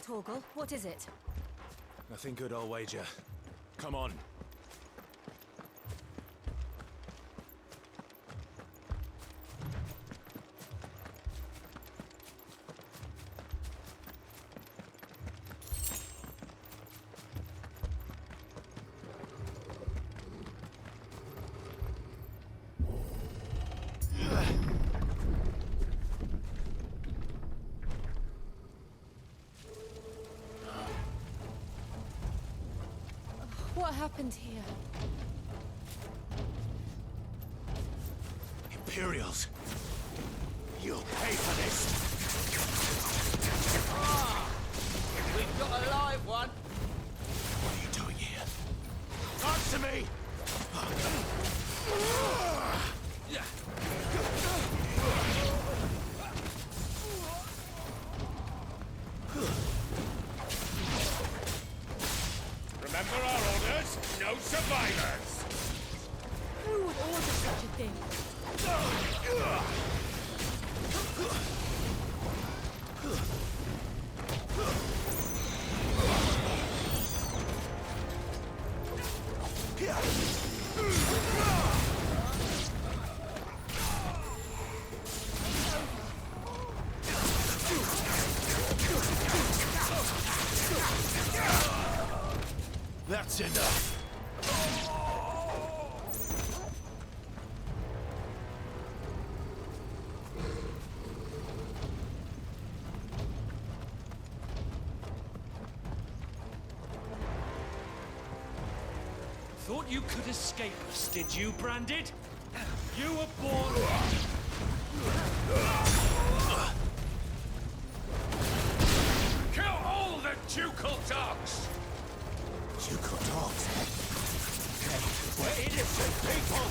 Torgal, what is it? Nothing good, I'll wager. Come on. What happened here? Imperials! You'll pay for this! We've got a live one. What are you doing here? Answer me! Remember our orders? No survivors! Who would order such a thing? That's enough! Thought you could escape us, did you, Branded? You were born... Kill all the ducal dogs! Ducal dogs? We're innocent people!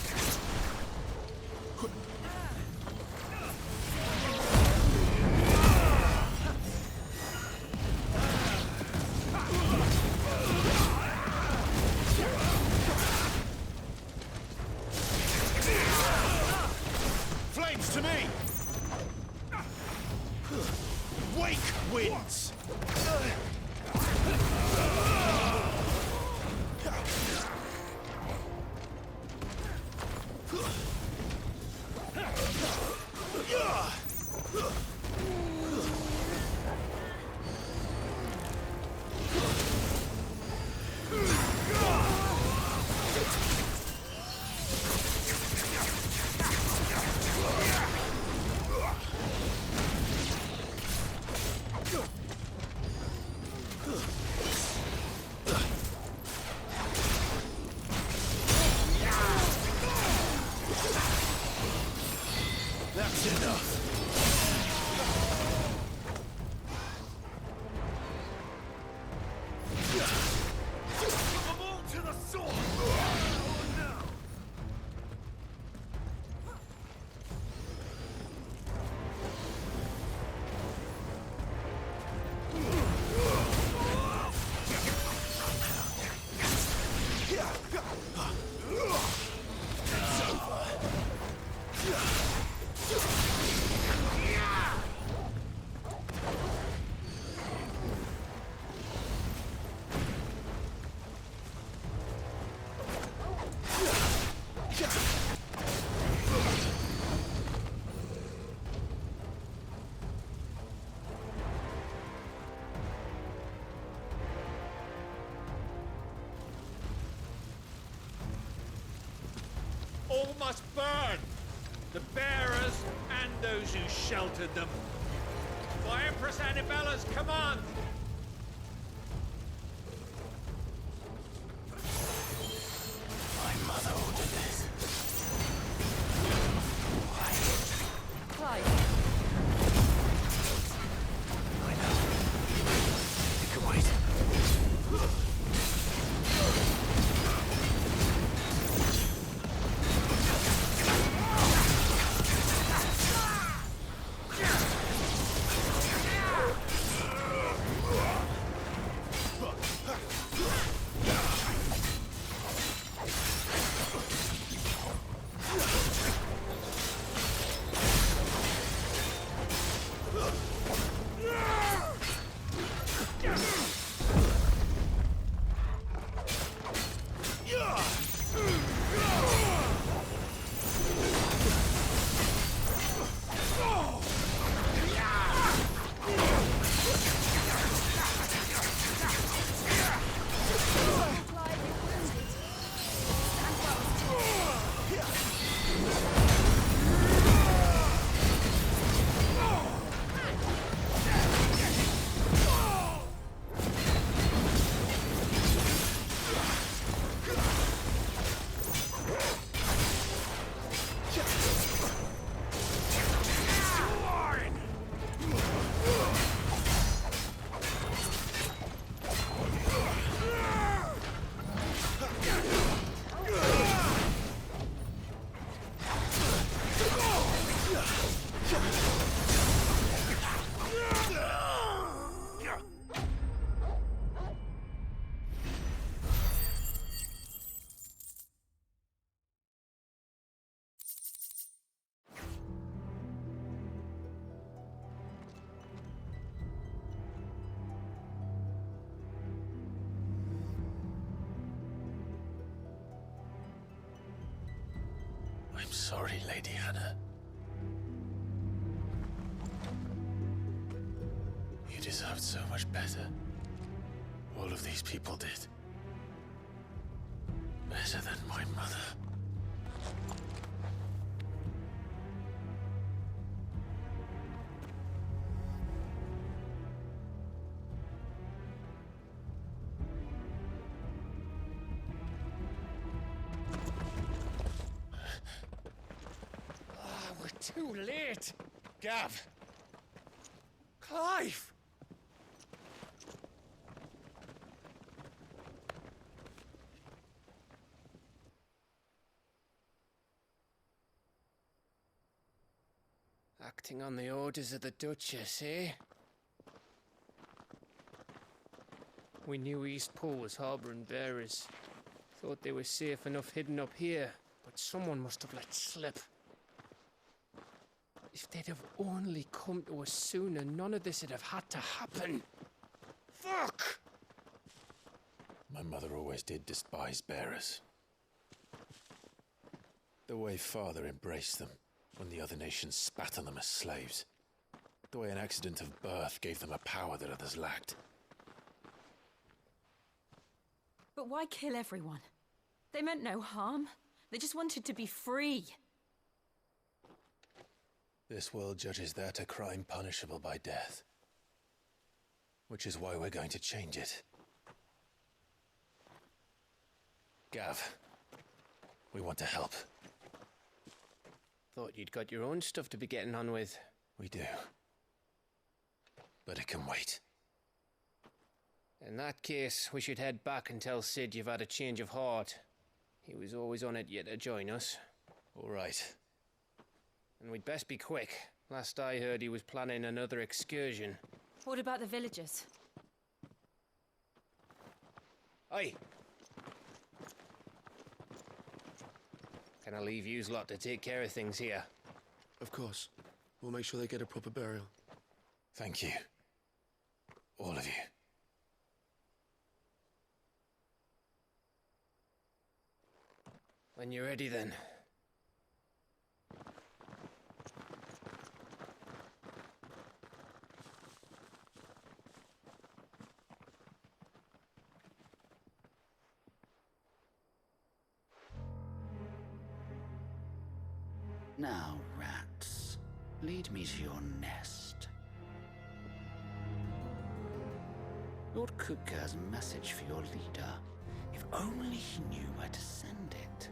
Flames to me! Wake winds! That's enough! Put them all to the sword! It's over! All must burn! The bearers and those who sheltered them. By Empress Annibella's command! My mother ordered this. Clive, I know. You can wait. I'm sorry, Lady Hannah. You deserved so much better. All of these people did. Better than my mother. Too late! Gav! Clive! Acting on the orders of the Duchess, eh? We knew Eastpool was harbouring bearers. Thought they were safe enough hidden up here, but someone must have let slip. If they'd have only come to us sooner, none of this would have had to happen. Fuck! My mother always did despise bearers. The way Father embraced them when the other nations spat on them as slaves. The way an accident of birth gave them a power that others lacked. But why kill everyone? They meant no harm. They just wanted to be free. This world judges that a crime punishable by death. Which is why we're going to change it. Gav, we want to help. Thought you'd got your own stuff to be getting on with. We do. But it can wait. In that case, we should head back and tell Sid you've had a change of heart. He was always on it yet to join us. All right. And we'd best be quick. Last I heard, he was planning another excursion. What about the villagers? Aye. Can I leave yous lot to take care of things here? Of course. We'll make sure they get a proper burial. Thank you. All of you. When you're ready, then. Now, rats, lead me to your nest. Lord Kupka has a message for your leader. If only he knew where to send it.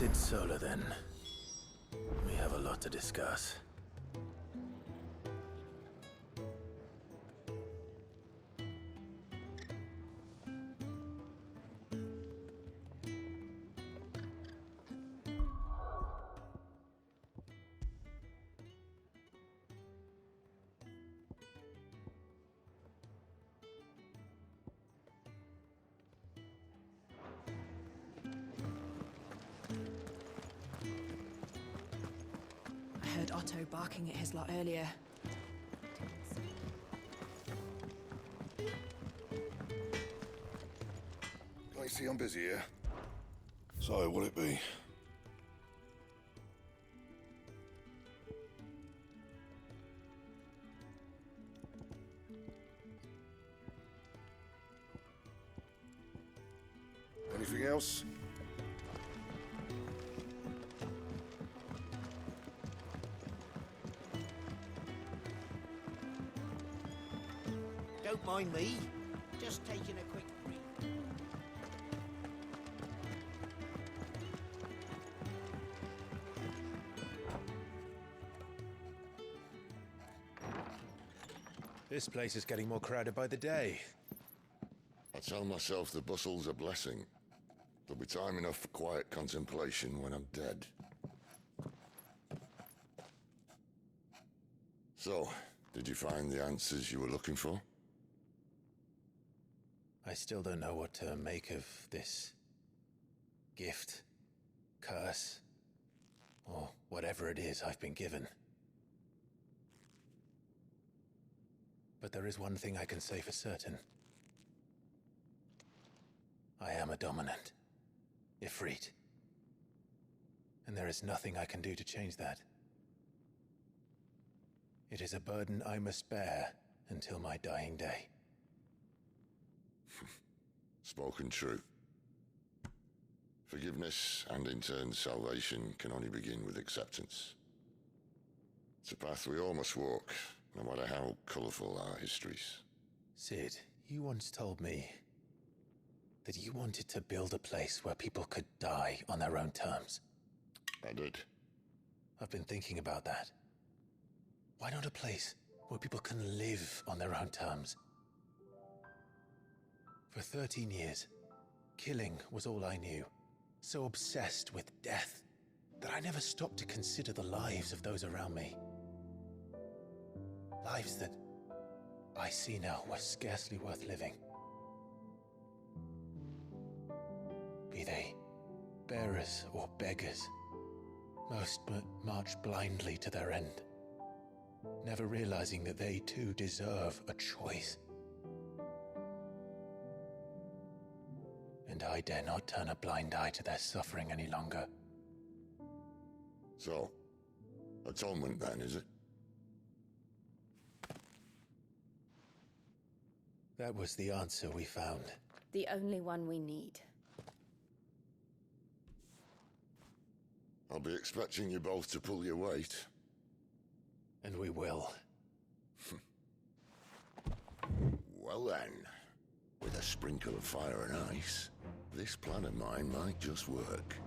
Sid Solar, then. We have a lot to discuss. I heard Otto barking at his lot earlier. I see I'm busy here. So, will it be? Anything else? Don't mind me. Just taking a quick break. This place is getting more crowded by the day. I tell myself the bustle's a blessing. There'll be time enough for quiet contemplation when I'm dead. So, did you find the answers you were looking for? I still don't know what to make of this gift, curse, or whatever it is I've been given. But there is one thing I can say for certain. I am a dominant, Ifrit. And there is nothing I can do to change that. It is a burden I must bear until my dying day. Spoken true. Forgiveness and in turn salvation can only begin with acceptance. It's a path we all must walk, no matter how colourful our histories. Sid, you once told me that you wanted to build a place where people could die on their own terms. I did. I've been thinking about that. Why not a place where people can live on their own terms? For 13 years, killing was all I knew. So obsessed with death that I never stopped to consider the lives of those around me. Lives that I see now were scarcely worth living. Be they bearers or beggars, most march blindly to their end, never realizing that they too deserve a choice. And I dare not turn a blind eye to their suffering any longer. So, atonement then, is it? That was the answer we found. The only one we need. I'll be expecting you both to pull your weight. And we will. Well then, with a sprinkle of fire and ice, this plan of mine might just work.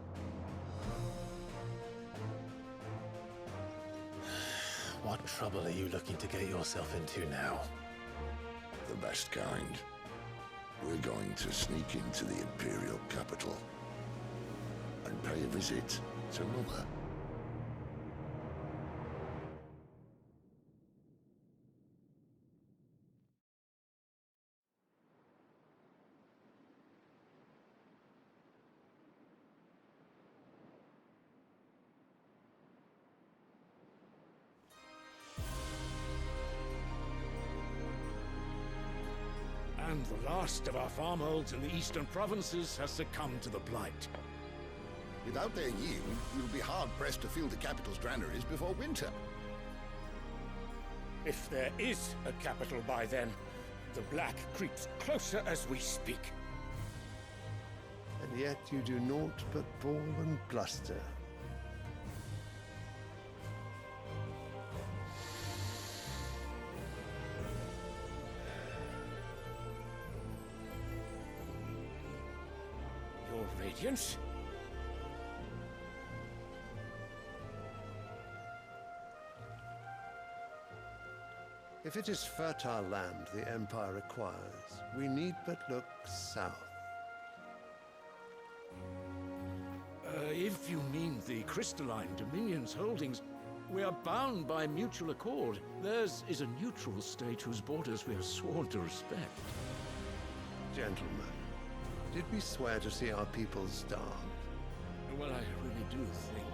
What trouble are you looking to get yourself into now? The best kind. We're going to sneak into the Imperial capital and pay a visit to Mother. And the last of our farmholds in the eastern provinces has succumbed to the blight. Without their yield, we'll be hard-pressed to fill the capital's granaries before winter. If there is a capital by then, the black creeps closer as we speak. And yet you do naught but bawl and bluster. Your Radiance? If it is fertile land the Empire requires, we need but look south. If you mean the crystalline Dominion's holdings, we are bound by mutual accord. Theirs is a neutral state whose borders we are sworn to respect. Gentlemen, did we swear to see our people starve? Well, I really do think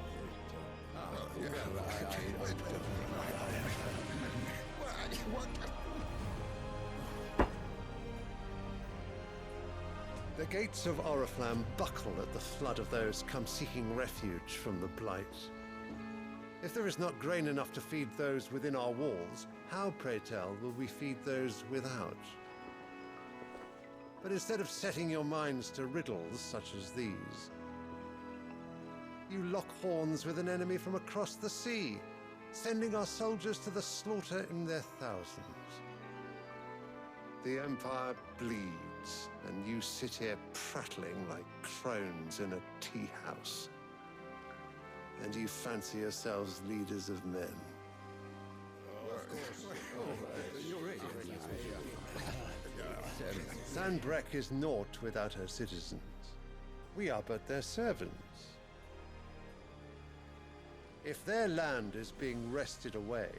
The gates of Oriflamme buckle at the flood of those come seeking refuge from the Blight. If there is not grain enough to feed those within our walls, how, pray tell, will we feed those without? But instead of setting your minds to riddles such as these, you lock horns with an enemy from across the sea, sending our soldiers to the slaughter in their thousands. The Empire bleeds, and you sit here prattling like crones in a tea house. And you fancy yourselves leaders of men. Sandbreck is naught without her citizens. We are but their servants. If their land is being wrested away,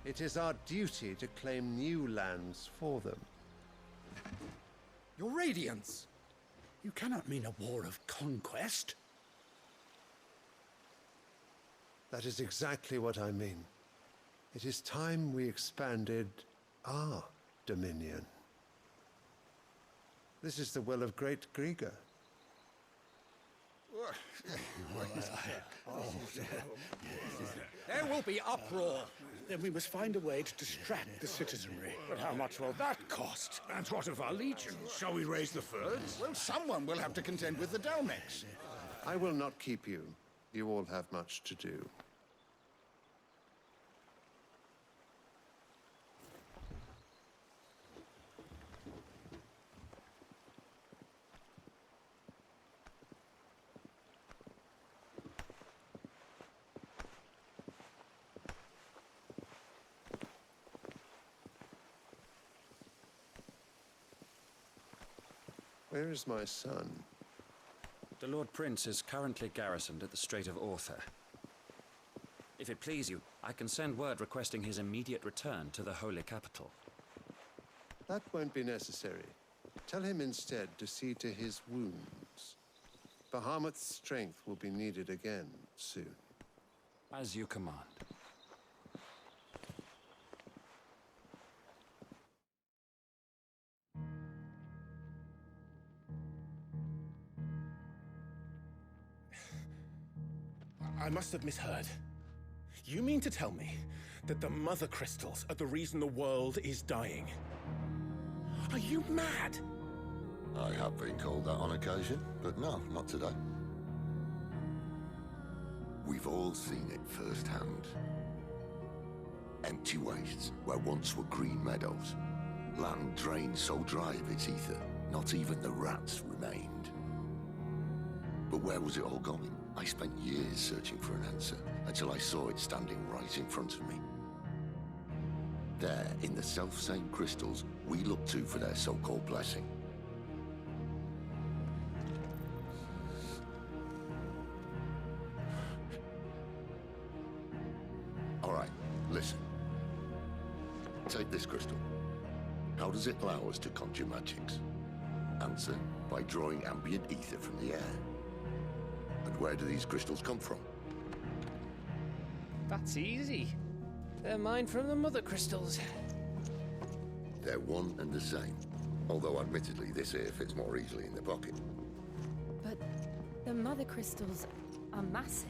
it is our duty to claim new lands for them. Your Radiance! You cannot mean a war of conquest. That is exactly what I mean. It is time we expanded our dominion. This is the will of great Grieger. There will be uproar. Then we must find a way to distract the citizenry. But how much will that cost? And what of our legions? Shall we raise the furs? Well, someone will have to contend with the Dalmex. I will not keep you. You all have much to do. Where is my son? The Lord Prince is currently garrisoned at the Strait of Arthur. If it please you, I can send word requesting his immediate return to the Holy Capital. That won't be necessary. Tell him instead to see to his wounds. Bahamut's strength will be needed again soon. As you command. I must have misheard. You mean to tell me that the mother crystals are the reason the world is dying? Are you mad? I have been called that on occasion, but no, not today. We've all seen it firsthand. Empty wastes where once were green meadows. Land drained so dry of its ether, not even the rats remained. But where was it all going? I spent years searching for an answer, until I saw it standing right in front of me. There, in the self-same crystals we look to for their so-called blessing. All right, listen. Take this crystal. How does it allow us to conjure magics? Answer, by drawing ambient ether from the air. And where do these crystals come from? That's easy. They're mined from the mother crystals. They're one and the same. Although admittedly this here fits more easily in the pocket. But the mother crystals are massive.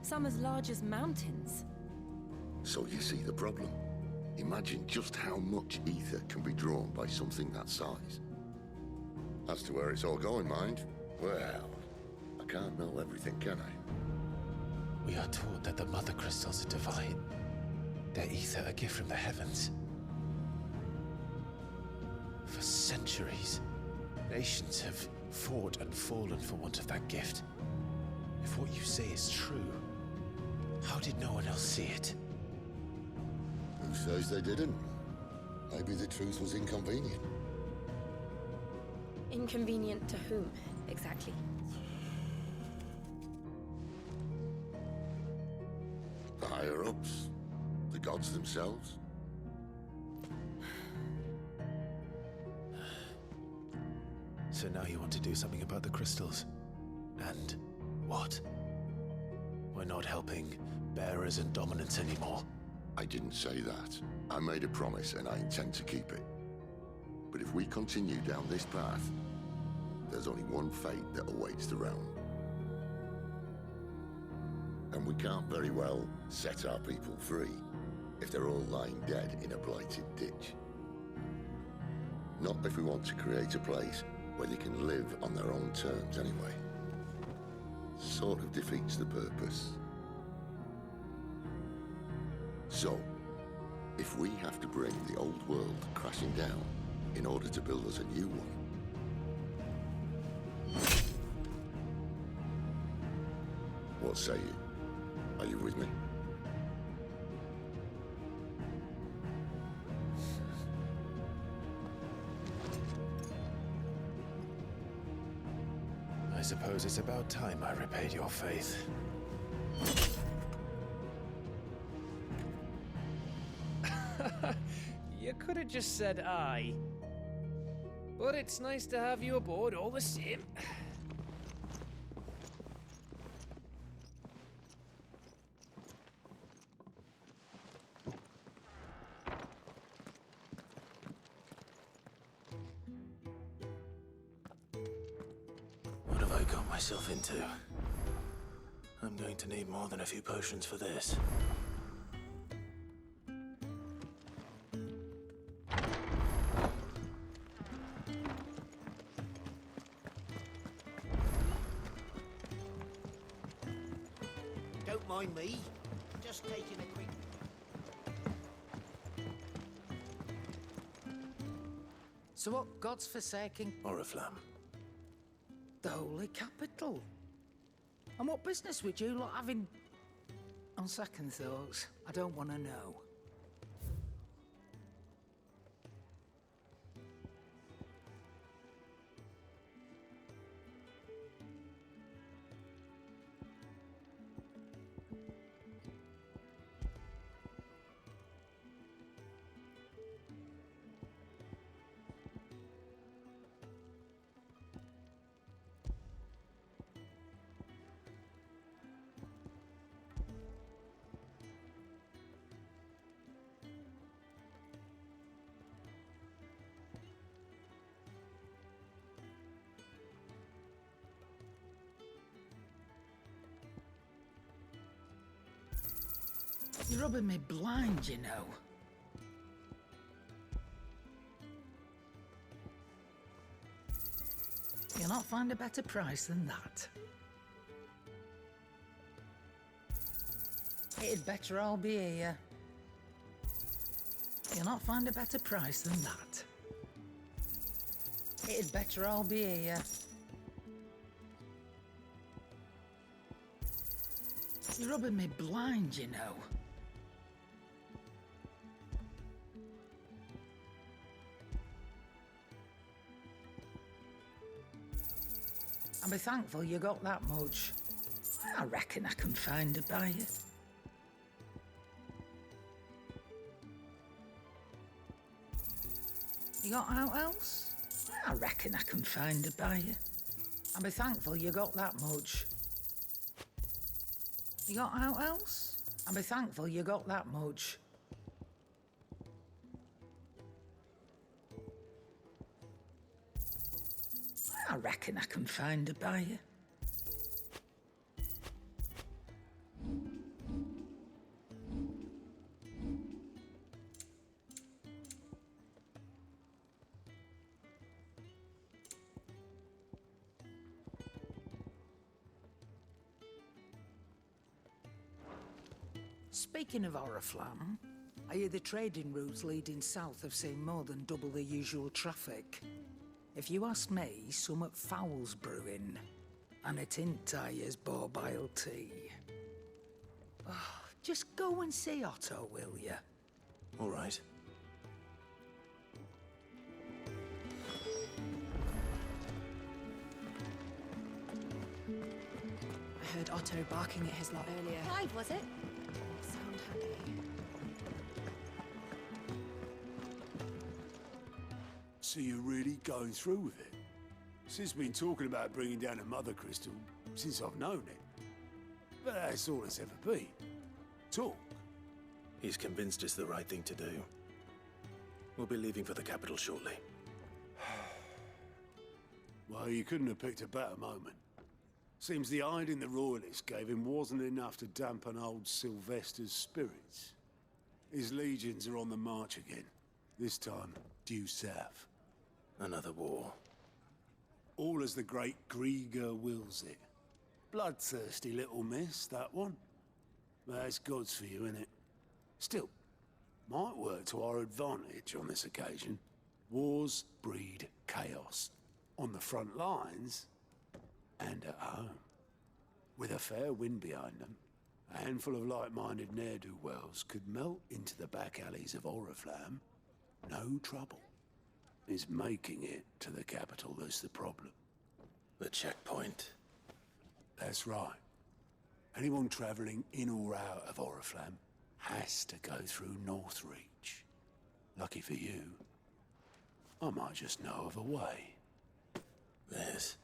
Some as large as mountains. So you see the problem. Imagine just how much ether can be drawn by something that size. As to where it's all going, mind, well, I can't know everything, can I? We are taught that the mother crystals are divine. Their ether a gift from the heavens. For centuries, nations have fought and fallen for want of that gift. If what you say is true, how did no one else see it? Who says they didn't? Maybe the truth was inconvenient. Inconvenient to whom, exactly? The higher-ups? The gods themselves? So now you want to do something about the crystals? And what? We're not helping bearers and dominants anymore. I didn't say that. I made a promise and I intend to keep it. But if we continue down this path, there's only one fate that awaits the realm. And we can't very well set our people free if they're all lying dead in a blighted ditch. Not if we want to create a place where they can live on their own terms anyway. Sort of defeats the purpose. So, if we have to bring the old world crashing down in order to build us a new one, what say you? Are you with me? I suppose it's about time I repaid your faith. You could have just said aye. But it's nice to have you aboard all the same. What have I got myself into? I'm going to need more than a few potions for this. Don't mind me. Just taking a quick... So what God's forsaking? Oriflamme. The Holy Capital. And what business would you lot having? On second thoughts, I don't want to know. You're rubbing me blind, you know. You'll not find a better price than that. It'd better all be here. You'll not find a better price than that. It'd better all be here. You're rubbing me blind, you know. I'll be thankful you got that much. I reckon I can find a buyer. You got out else? I reckon I can find a buyer. I'll be thankful you got that much. You got out else? I'll be thankful you got that much. I reckon I can find a buyer. Speaking of Oriflamme, I hear the trading routes leading south have seen more than double the usual traffic. If you ask me, summat foul's brewing, and it entires borbile tea. Oh, just go and see Otto, will you? All right. I heard Otto barking at his lot earlier. Clive, was it? Sound happy. So you're really going through with it? Sis been talking about bringing down a mother crystal since I've known it. But that's all it's ever been. Talk. He's convinced it's the right thing to do. We'll be leaving for the capital shortly. Well, you couldn't have picked a better moment. Seems the hiding the royalists gave him wasn't enough to dampen old Sylvester's spirits. His legions are on the march again. This time, due south. Another war. All as the great Grieger wills it. Bloodthirsty little miss, that one. That's God's for you, innit? Still, might work to our advantage on this occasion. Wars breed chaos. On the front lines, and at home. With a fair wind behind them, a handful of like-minded ne'er-do-wells could melt into the back alleys of Oriflamme. No trouble. It's making it to the capital that's the problem. The checkpoint. That's right. Anyone travelling in or out of Oriflamme has to go through Northreach. Lucky for you, I might just know of a way. Yes.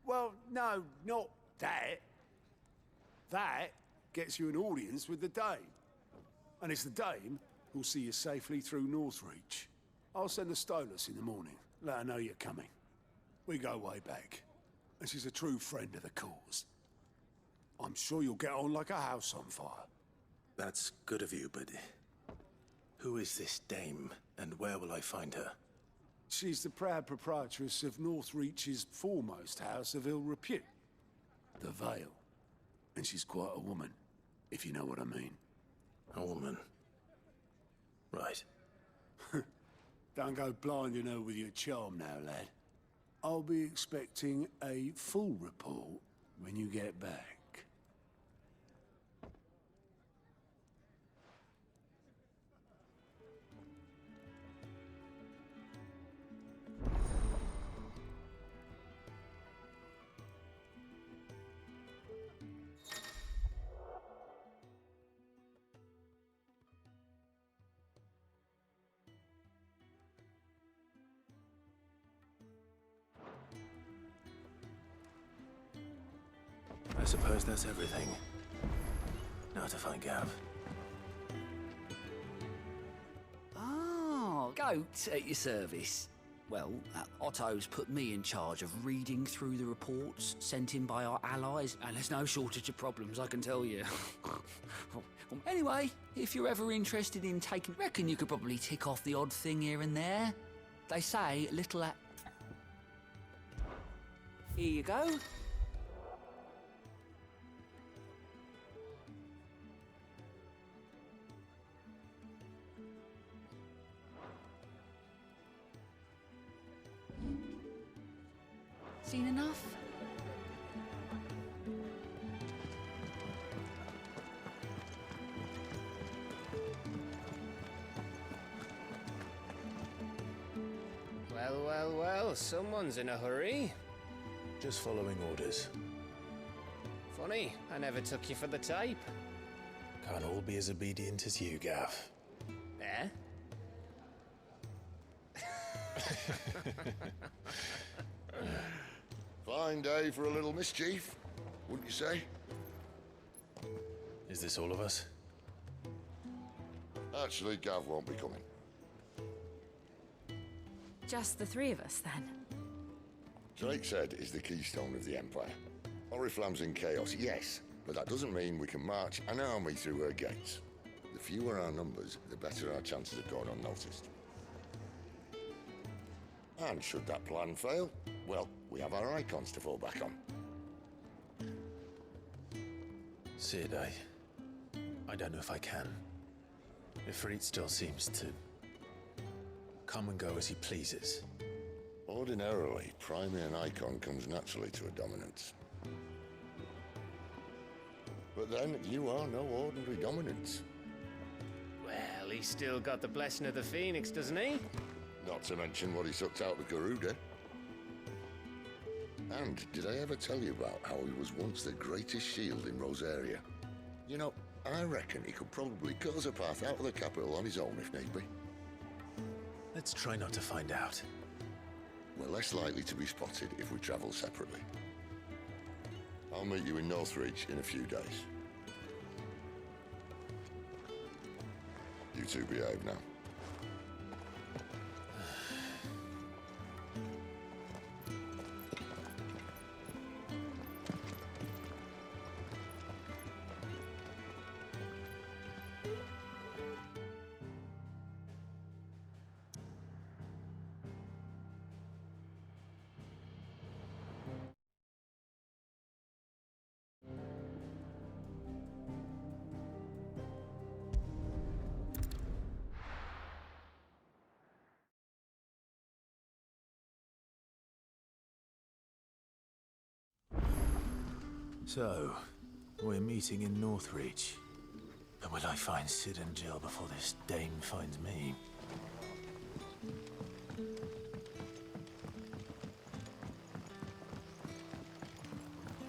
Well, no, not that. That gets you an audience with the Dame. And it's the Dame who'll see you safely through Northreach. I'll send the Stolas in the morning, let her know you're coming. We go way back, and she's a true friend of the cause. I'm sure you'll get on like a house on fire. That's good of you, but who is this dame, and where will I find her? She's the proud proprietress of Northreach's foremost house of ill repute, the Vale. And she's quite a woman, if you know what I mean. A woman. Right. Don't go blinding her with your charm now, lad. I'll be expecting a full report when you get back. I suppose that's everything. Now to find Gav. Oh, goat at your service. Well, Otto's put me in charge of reading through the reports sent in by our allies, and there's no shortage of problems, I can tell you. Anyway, if you're ever interested in taking... reckon you could probably tick off the odd thing here and there. They say little... Here you go. Seen enough? Well, well, well, someone's in a hurry. Just following orders. Funny, I never took you for the type. Can't all be as obedient as you, Gav. Eh? Fine day for a little mischief, wouldn't you say? Is this all of us? Actually, Gav won't be coming. Just the three of us, then? Drake's Head is the keystone of the Empire. Oriflamme's in chaos, yes, but that doesn't mean we can march an army through her gates. The fewer our numbers, the better our chances of going unnoticed. And should that plan fail, well, we have our icons to fall back on. Sid, I don't know if I can. Ifrit still seems to come and go as he pleases. Ordinarily, priming an icon comes naturally to a dominance. But then, you are no ordinary dominance. Well, Well, he's still got the blessing of the Phoenix, doesn't he? Not to mention what he sucked out of Garuda. And did I ever tell you about how he was once the greatest shield in Rosaria? You know, I reckon he could probably cut us a path out of the capital on his own if need be. Let's try not to find out. We're less likely to be spotted if we travel separately. I'll meet you in Northreach in a few days. You two behave now. So, we're meeting in Northreach. But will I find Sid and Jill before this dame finds me?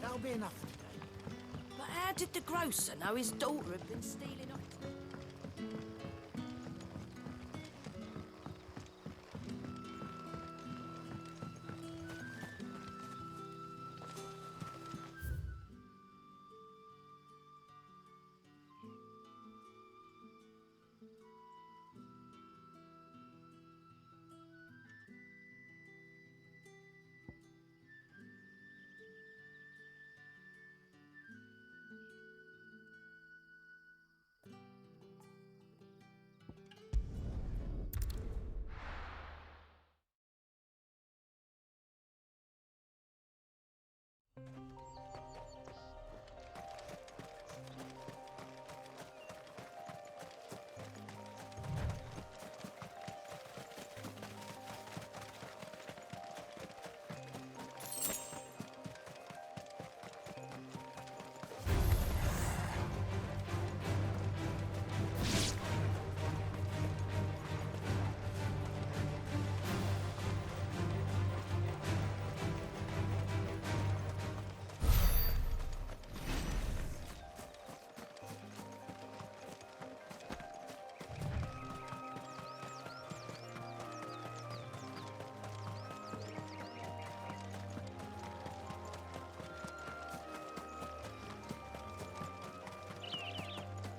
That'll be enough today. But how did the grocer know his daughter had been stealing off?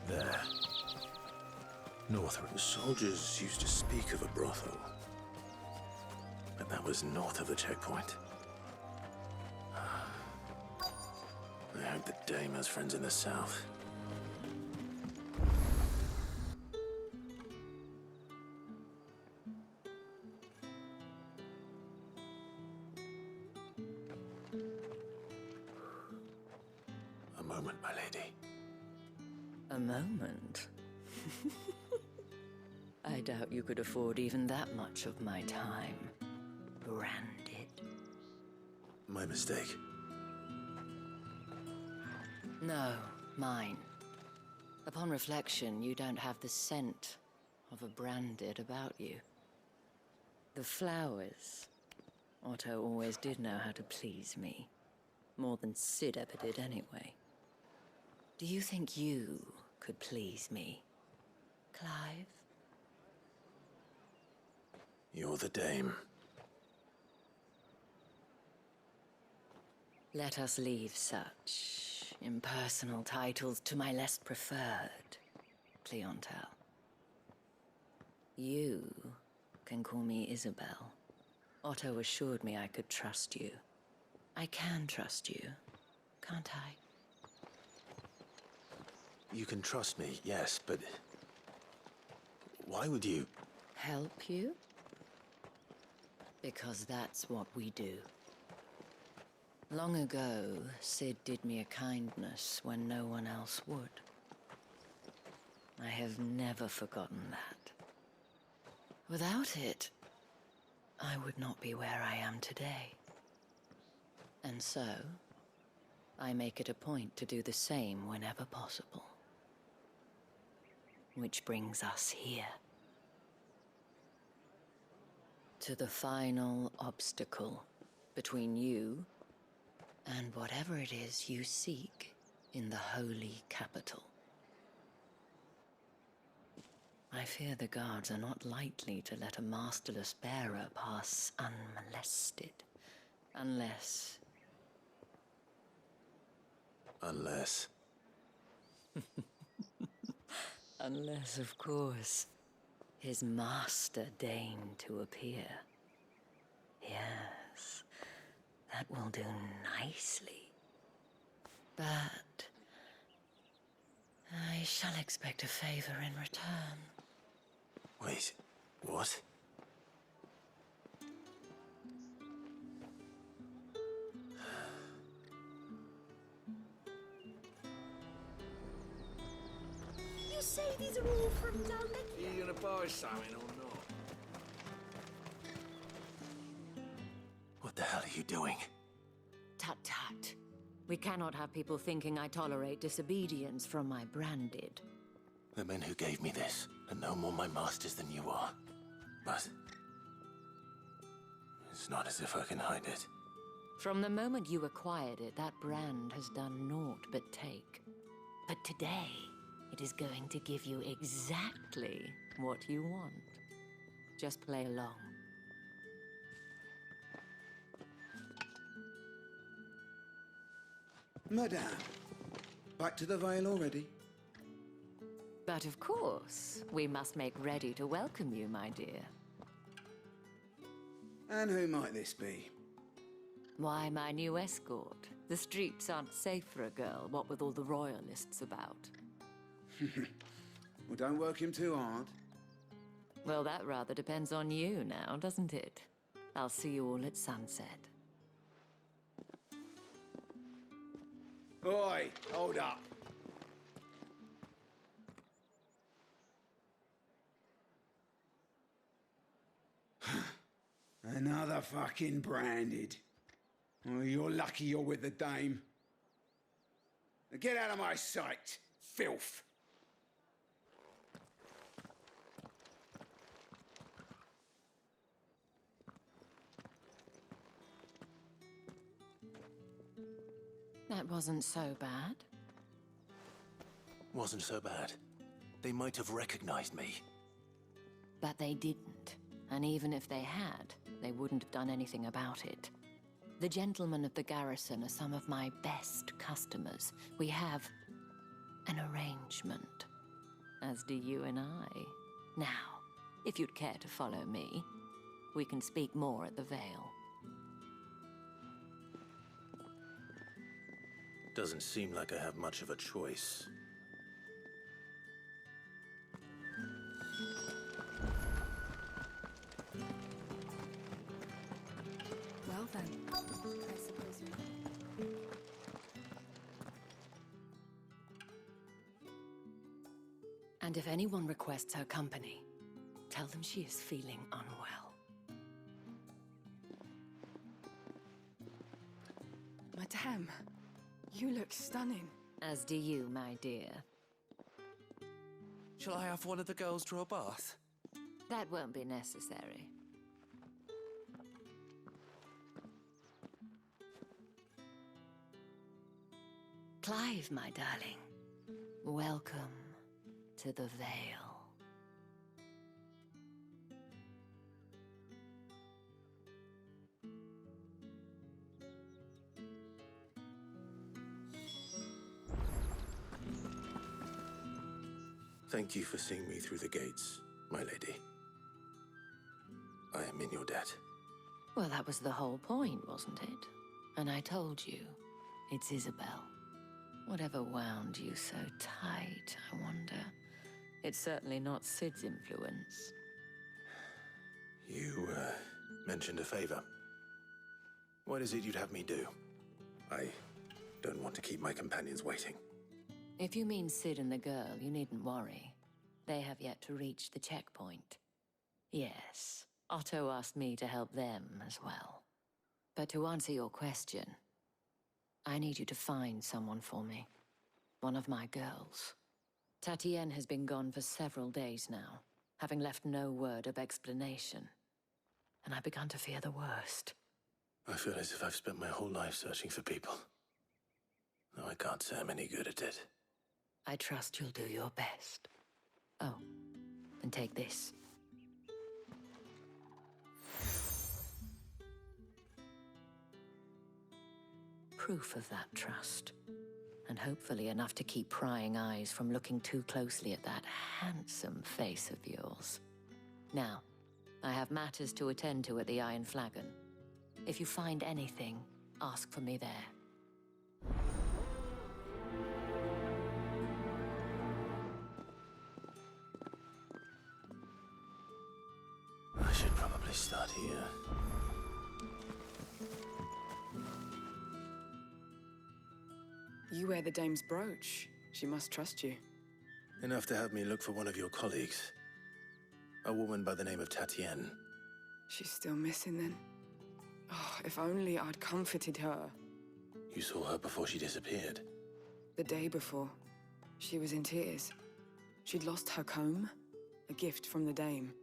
There. Northreach. The soldiers used to speak of a brothel. But that was north of the checkpoint. I hope the dame has friends in the south. A moment, my lady. A moment? I doubt you could afford even that much of my time. Branded. My mistake. No, mine. Upon reflection, you don't have the scent of a branded about you. The flowers. Otto always did know how to please me. More than Sid ever did anyway. Do you think you could please me, Clive? You're the dame. Let us leave such impersonal titles to my less preferred clientele. You can call me Isabel. Otto assured me I could trust you. I can trust you, can't I? You can trust me, yes, but why would you? Help you? Because that's what we do. Long ago, Sid did me a kindness when no one else would. I have never forgotten that. Without it, I would not be where I am today. And so, I make it a point to do the same whenever possible. Which brings us here. To the final obstacle between you and whatever it is you seek in the holy capital. I fear the guards are not likely to let a masterless bearer pass unmolested. Unless... Unless... Unless, of course, his master deigned to appear. Yes, that will do nicely. But... I shall expect a favor in return. Wait, what? You say these are all from down there? Are you gonna buy something or not? What the hell are you doing? Tut tut. We cannot have people thinking I tolerate disobedience from my branded. The men who gave me this are no more my masters than you are. But... it's not as if I can hide it. From the moment you acquired it, that brand has done naught but take. But today, it is going to give you exactly what you want. Just play along. Madame, back to the Vale already? But of course, we must make ready to welcome you, my dear. And who might this be? Why, my new escort. The streets aren't safe for a girl, what with all the royalists about. Well, don't work him too hard. Well, that rather depends on you now, doesn't it? I'll see you all at sunset. Oi, hold up. Another fucking branded. Oh, you're lucky you're with the dame. Now get out of my sight, filth. That wasn't so bad. Wasn't so bad. They might have recognized me. But they didn't. And even if they had, they wouldn't have done anything about it. The gentlemen of the garrison are some of my best customers. We have an arrangement, as do you and I. Now, if you'd care to follow me, we can speak more at the Vale. Doesn't seem like I have much of a choice. Well then, I suppose you're... And if anyone requests her company, tell them she is feeling unwell. Madame, you look stunning. As do you, my dear. Shall I have one of the girls draw a bath? That won't be necessary. Clive, my darling. Welcome to the Vale. Thank you for seeing me through the gates, my lady. I am in your debt. Well, that was the whole point, wasn't it? And I told you, it's Isabel. Whatever wound you so tight, I wonder. It's certainly not Sid's influence. You, mentioned a favor. What is it you'd have me do? I don't want to keep my companions waiting. If you mean Sid and the girl, you needn't worry. They have yet to reach the checkpoint. Yes, Otto asked me to help them as well. But to answer your question, I need you to find someone for me. One of my girls. Tatienne has been gone for several days now, having left no word of explanation. And I've begun to fear the worst. I feel as if I've spent my whole life searching for people. Though I can't say I'm any good at it. I trust you'll do your best. Oh, and take this. Proof of that trust. And hopefully enough to keep prying eyes from looking too closely at that handsome face of yours. Now, I have matters to attend to at the Iron Flagon. If you find anything, ask for me there. I should probably start here. You wear the dame's brooch. She must trust you. Enough to have me look for one of your colleagues. A woman by the name of Tatienne. She's still missing then. Oh, if only I'd comforted her. You saw her before she disappeared? The day before. She was in tears. She'd lost her comb, a gift from the dame.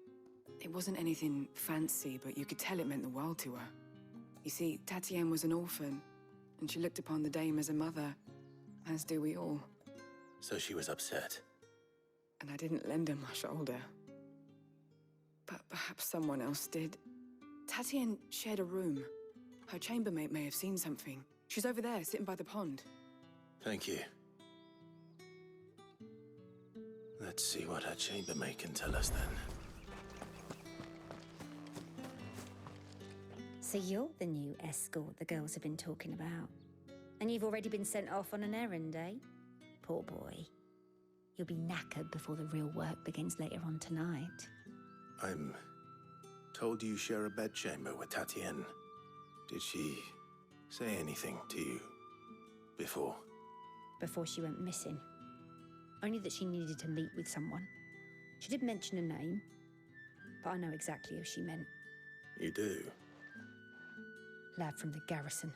It wasn't anything fancy, but you could tell it meant the world to her. You see, Tatienne was an orphan, and she looked upon the dame as a mother, as do we all. So she was upset. And I didn't lend her my shoulder. But perhaps someone else did. Tatienne shared a room. Her chambermaid may have seen something. She's over there, sitting by the pond. Thank you. Let's see what her chambermaid can tell us then. So you're the new escort the girls have been talking about. And you've already been sent off on an errand, eh? Poor boy. You'll be knackered before the real work begins later on tonight. I'm told you share a bedchamber with Tatienne. Did she say anything to you before? Before she went missing. Only that she needed to meet with someone. She did mention a name, but I know exactly who she meant. You do? Lad from the garrison.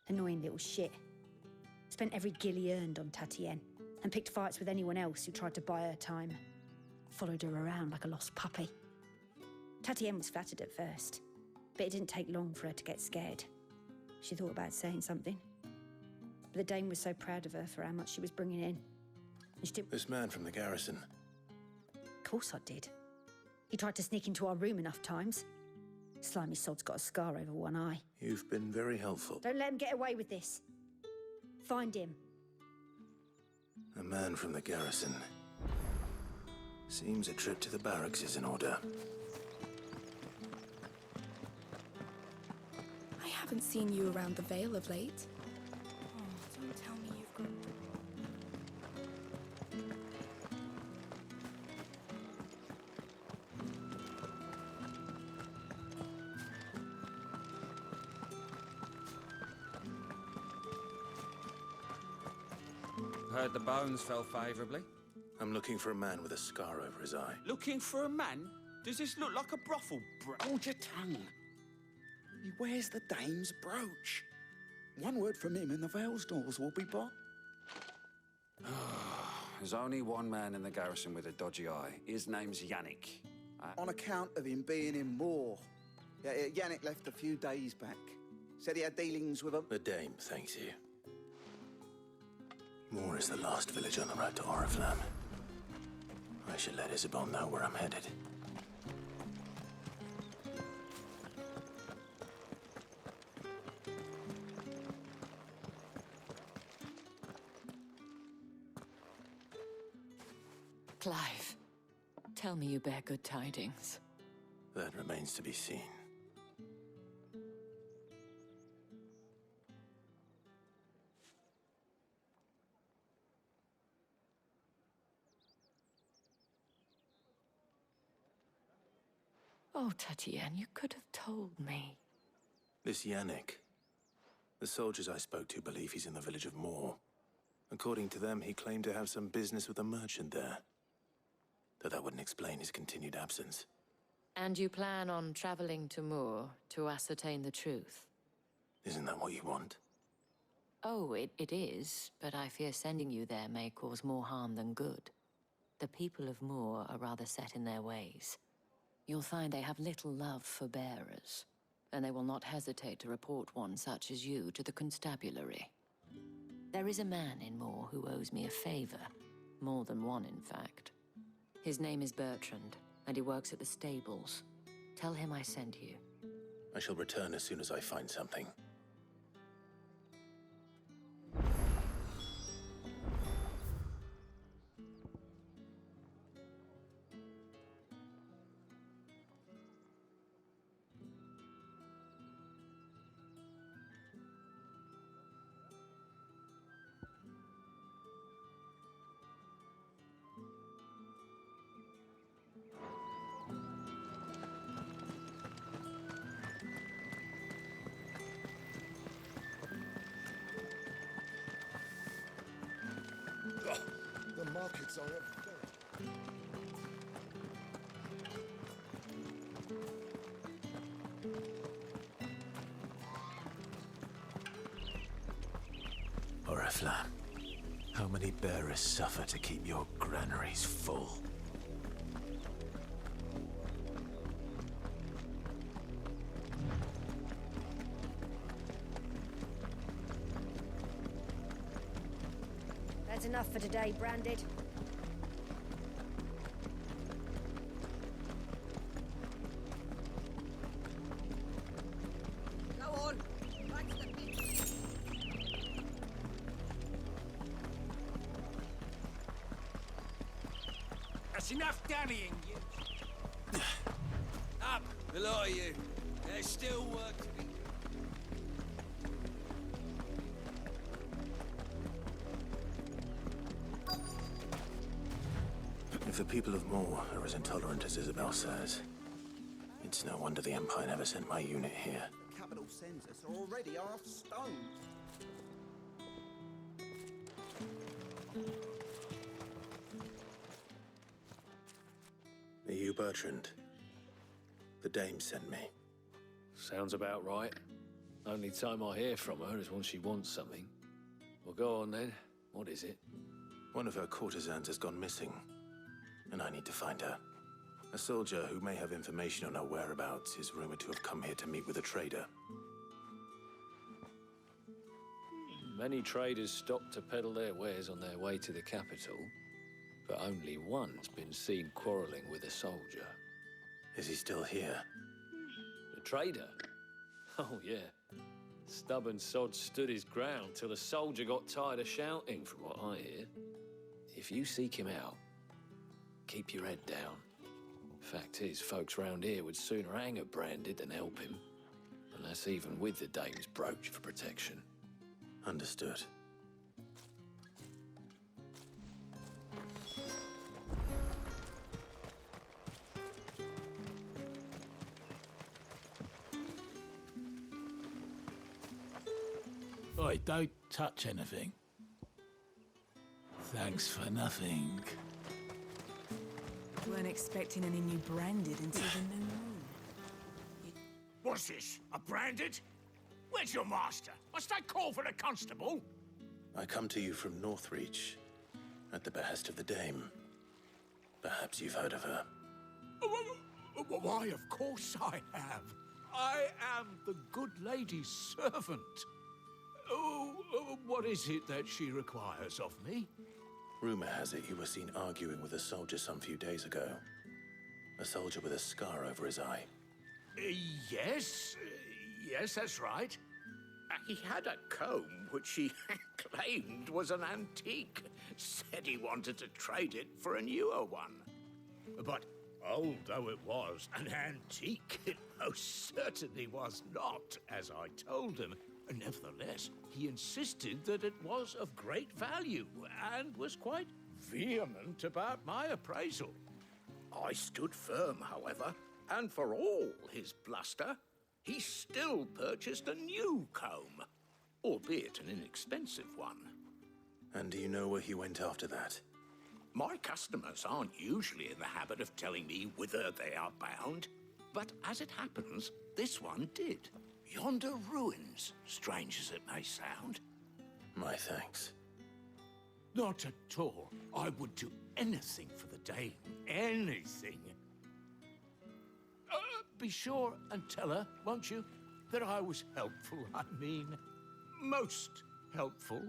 Annoying little shit. Spent every guil he earned on Tatienne, and picked fights with anyone else who tried to buy her time. Followed her around like a lost puppy. Tatienne was flattered at first, but it didn't take long for her to get scared. She thought about saying something. But the dame was so proud of her for how much she was bringing in. And she did... This man from the garrison? Of course I did. He tried to sneak into our room enough times. Slimy sod's got a scar over one eye. You've been very helpful. Don't let him get away with this. Find him. A man from the garrison. Seems a trip to the barracks is in order. I haven't seen you around the Vale of late. Oh, don't tell me you've got... Heard the bones fell favourably. I'm looking for a man with a scar over his eye. Looking for a man? Does this look like a brothel? Hold your tongue. He wears the dame's brooch. One word from him and the Vale's doors will be blocked. There's only one man in the garrison with a dodgy eye. His name's Yannick. On account of him being in war. Yeah, Yannick left a few days back. Said he had dealings with him. The dame thanks you. Moor is the last village on the road to Oriflamme. I should let Isabel know where I'm headed. Clive, tell me you bear good tidings. That remains to be seen. Oh, Tatienne, you could have told me. This Yannick. The soldiers I spoke to believe he's in the village of Moor. According to them, he claimed to have some business with a merchant there. Though that wouldn't explain his continued absence. And you plan on traveling to Moor to ascertain the truth? Isn't that what you want? Oh, it is, but I fear sending you there may cause more harm than good. The people of Moor are rather set in their ways. You'll find they have little love for bearers, and they will not hesitate to report one such as you to the constabulary. There is a man in Moor who owes me a favor. More than one, in fact. His name is Bertrand, and he works at the stables. Tell him I sent you. I shall return as soon as I find something. The markets are everywhere. Oriflamme, how many bearers suffer to keep your granaries full? That's enough for today, Branded. Go on. Back to the pit. That's enough dallying, you. Up, the lot of you. There's still work to be. If the people of Moor are as intolerant as Isabel says, it's no wonder the Empire never sent my unit here. The capital census are already half stoned. Are you Bertrand? The dame sent me. Sounds about right. Only time I hear from her is when she wants something. Well, go on then. What is it? One of her courtesans has gone missing, and I need to find her. A soldier who may have information on her whereabouts is rumored to have come here to meet with a trader. Many traders stop to peddle their wares on their way to the capital, but only one's been seen quarreling with a soldier. Is he still here? The trader? Oh, yeah. Stubborn sod stood his ground till the soldier got tired of shouting, from what I hear. If you seek him out, keep your head down. Fact is, folks round here would sooner hang a Branded than help him. And that's even with the dame's brooch for protection. Understood. Oi, don't touch anything. Thanks for nothing. Weren't expecting any new Branded until the new moon. What's this? A Branded? Where's your master? Must I call for the constable? I come to you from Northreach, at the behest of the dame. Perhaps you've heard of her. Why, of course I have. I am the good lady's servant. What is it that she requires of me? Rumor has it you were seen arguing with a soldier some few days ago. A soldier with a scar over his eye. Yes. Yes, that's right. He had a comb which he claimed was an antique. Said he wanted to trade it for a newer one. But old though it was, an antique it most certainly was not, as I told him. Nevertheless, he insisted that it was of great value and was quite vehement about my appraisal. I stood firm, however, and for all his bluster, he still purchased a new comb, albeit an inexpensive one. And do you know where he went after that? My customers aren't usually in the habit of telling me whither they are bound, but as it happens, this one did. Yonder ruins, strange as it may sound. My thanks. Not at all. I would do anything for the Dame. Anything. Be sure and tell her, won't you, that I was helpful. I mean, most helpful.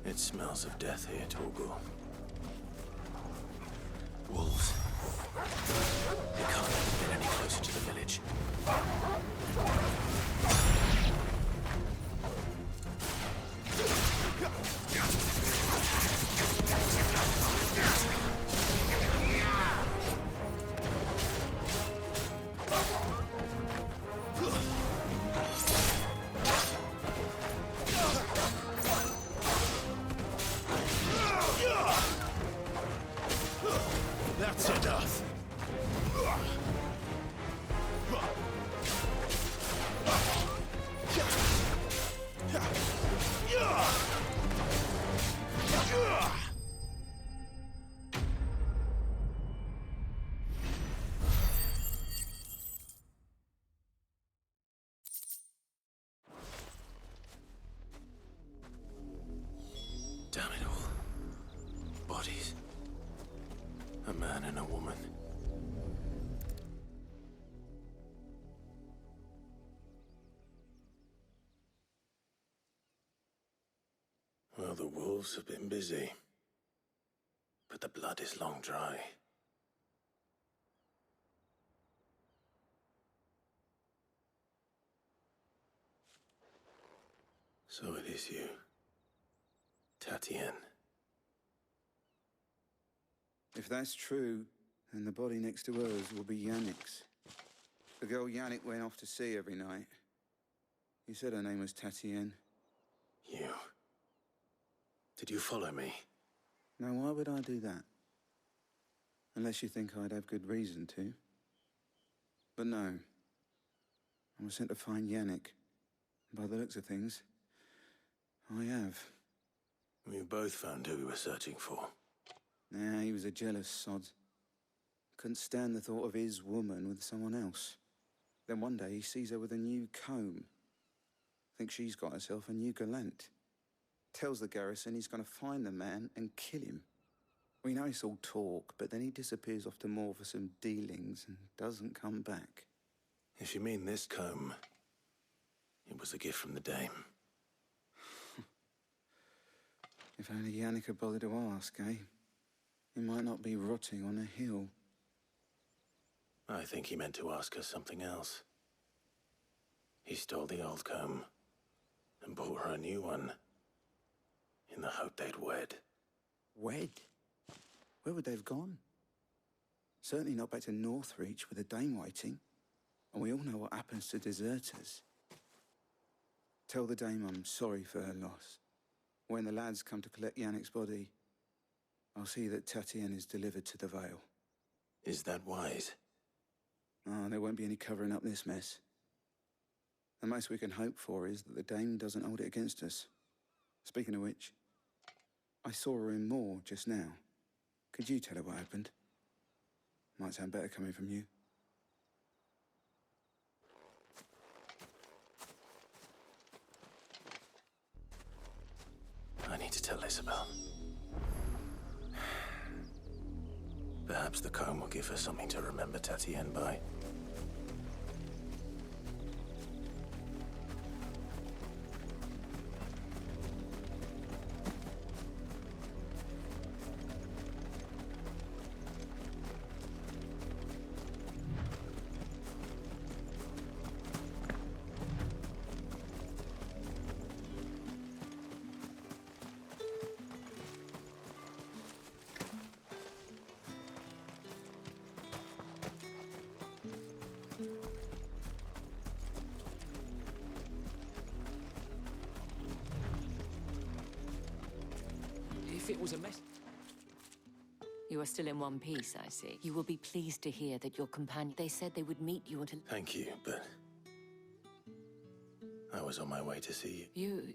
It smells of death here, Torgul. Wolves. They can't have been any closer to the village. That's enough. Damn it all. Bodies. A man and a woman. Well, the wolves have been busy. But the blood is long dry. So it is you, Tatienne. If that's true, then the body next to hers will be Yannick's. The girl Yannick went off to see every night. You said her name was Tatienne. You. Did you follow me? Now, why would I do that? Unless you think I'd have good reason to. But no. I was sent to find Yannick. By the looks of things, I have. We both found who we were searching for. Nah, he was a jealous sod. Couldn't stand the thought of his woman with someone else. Then one day he sees her with a new comb. Thinks she's got herself a new gallant. Tells the garrison he's going to find the man and kill him. We know it's all talk, but then he disappears off to Moor for some dealings and doesn't come back. If you mean this comb, it was a gift from the Dame. If only Yannick had bothered to ask, eh? He might not be rotting on a hill. I think he meant to ask her something else. He stole the old comb and bought her a new one in the hope they'd wed. Wed? Where would they have gone? Certainly not back to Northreach with a Dame waiting. And we all know what happens to deserters. Tell the Dame I'm sorry for her loss. When the lads come to collect Yannick's body, I'll see that Tatienne is delivered to the Vale. Is that wise? Oh, there won't be any covering up this mess. The most we can hope for is that the Dame doesn't hold it against us. Speaking of which, I saw her in Moor just now. Could you tell her what happened? Might sound better coming from you. I need to tell Isabel. Perhaps the comb will give her something to remember Tatienne by. If it was a mess... You are still in one piece, I see. You will be pleased to hear that your companion... They said they would meet you until... Thank you, but... I was on my way to see you. You...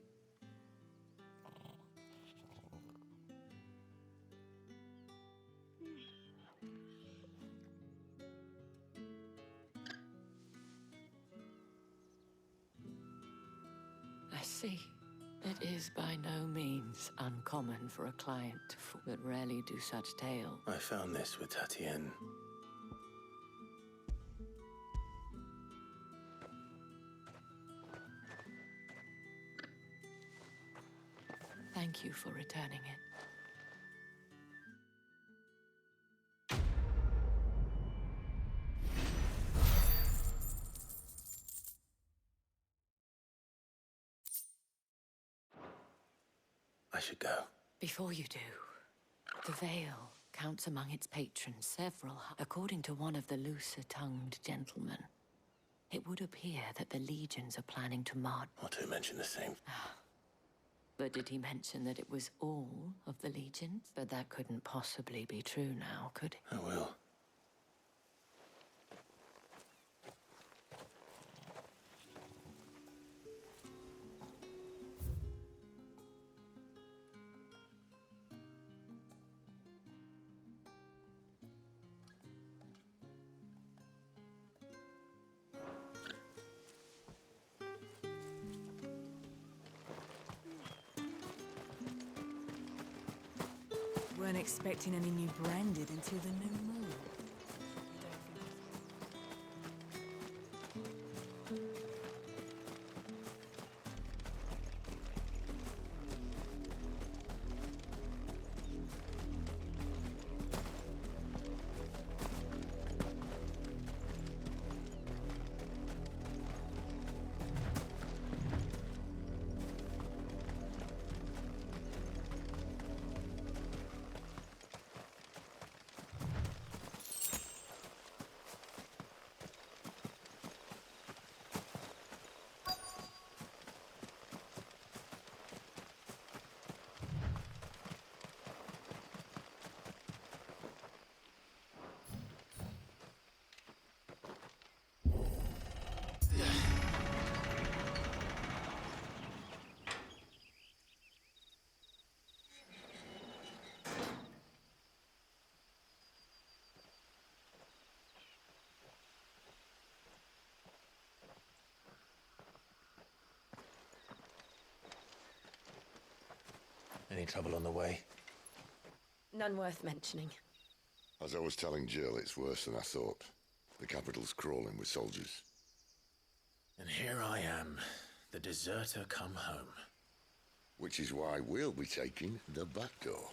I see. It is by no means uncommon for a client that rarely do such tale. I found this with Tatienne. Thank you for returning it. I should go. Before you do, the Vale counts among its patrons several. According to one of the looser-tongued gentlemen, it would appear that the legions are planning to march. Not to mention the same. But did he mention that it was all of the legions? But that couldn't possibly be true now, could it? I will. Weren't expecting any new branded until the new moon. Any trouble on the way? None worth mentioning. As I was telling Jill, it's worse than I thought. The capital's crawling with soldiers. And here I am, the deserter come home. Which is why we'll be taking the back door.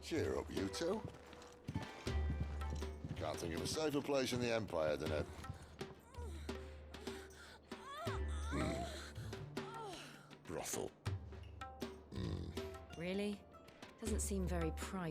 Cheer up, you two. Can't think of a safer place in the Empire than a... brothel. Really? Doesn't seem very private.